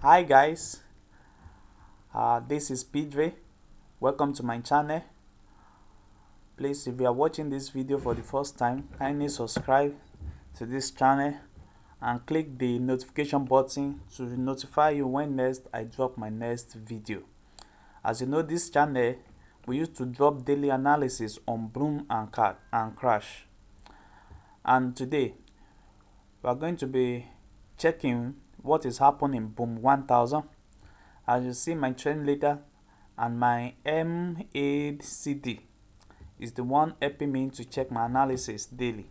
Hi guys, this is Peedrey. Welcome to my channel. Please, if you are watching this video for the first time, kindly subscribe to this channel and click the notification button to notify you when next I drop my next video. As you know, this channel we used to drop daily analysis on boom and crash, and today we are going to be checking what is happening in Boom 1000. As you see, my trend leader and my MACD is the one helping me to check my analysis daily.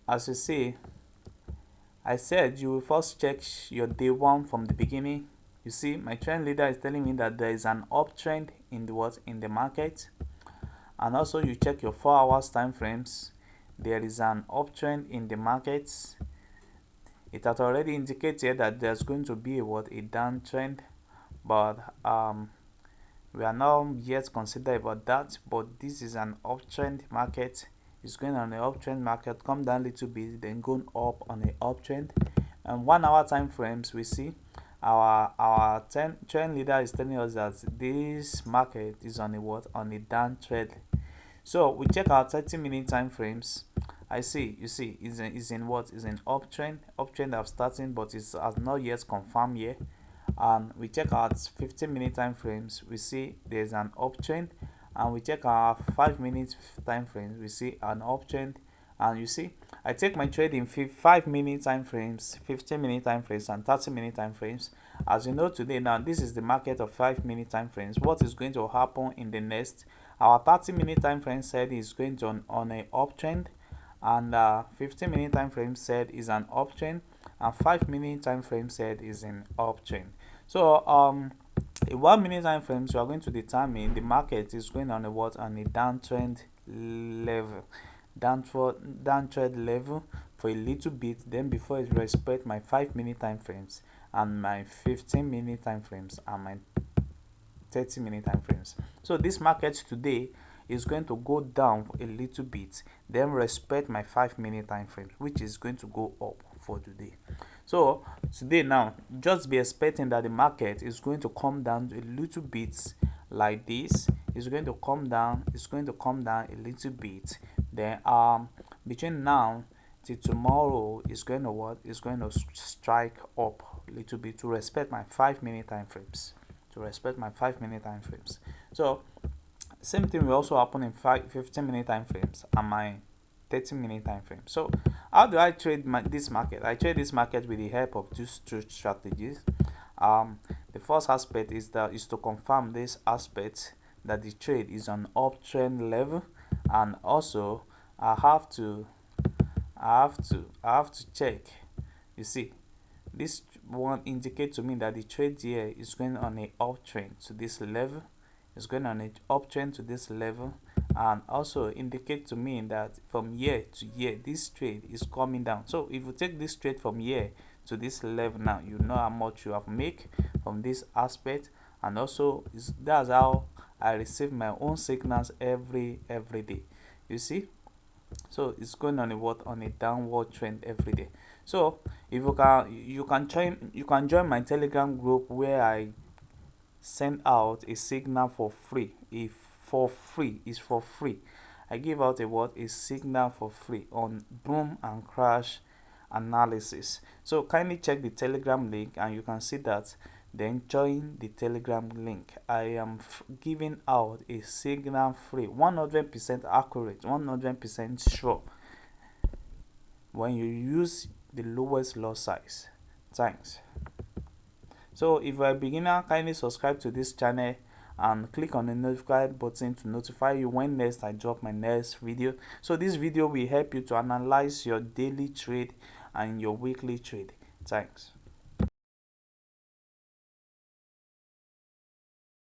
As you see, I said you will first check your day one from the beginning. You see, my trend leader is telling me that there is an uptrend in the market, and also you check your 4 hours time frames. There is an uptrend in the market. It has already indicated that there's going to be a downtrend, but we are not yet considered about that. But this is an uptrend market. It's going on an uptrend market, come down a little bit, then going up on an uptrend. And 1 hour time frames, we see our trend leader is telling us that this market is on a downtrend. So we check our 30-minute time frames. You see is in uptrend. Uptrend have started, but it has not yet confirmed yet. And we check our 15-minute time frames. We see there's an uptrend, and we check our 5-minute time frames. We see an uptrend, and you see I take my trade in 5-minute time frames, 15-minute time frames, and 30-minute time frames. As you know, today now this is the market of 5-minute time frames. What is going to happen in the next? Our 30-minute time frame said is going to on a uptrend, and 15-minute time frame said is an uptrend, and 5-minute time frame said is an uptrend. So a 1-minute time frames, we are going to determine the market is going on a downtrend level, downtrend level for a little bit, then before it respect my 5-minute time frames and my 15-minute time frames and my 30-minute time frames. So this market today is going to go down a little bit, then respect my 5-minute time frame, which is going to go up for today. So today now, just be expecting that the market is going to come down a little bit like this. It's going to come down, a little bit. Then between now till tomorrow is going to strike up a little bit to respect my 5-minute time frames. So same thing will also happen in 15-minute time frames and my 30-minute time frame. So how do I trade this market? I trade this market with the help of these two strategies. The first aspect is to confirm this aspect that the trade is on uptrend level, and also I have to check. You see, this one indicates to me that the trade here is going on a uptrend to this level. It's going on an uptrend to this level, and also indicate to me that from year to year this trade is coming down. So if you take this trade from here to this level, now you know how much you have make from this aspect, and also that's how I receive my own signals every day. You see, so it's going on a downward trend every day. So if you can join my Telegram group, where I send out a signal for free. It's for free. I give out a signal for free on boom and crash analysis. So kindly check the Telegram link, and you can see that. Then join the Telegram link. I am giving out a signal free, 100% accurate, 100% sure, when you use the lowest lot size. Thanks. So if you're a beginner, kindly subscribe to this channel and click on the notify button to notify you when next I drop my next video. So this video will help you to analyze your daily trade and your weekly trade. Thanks.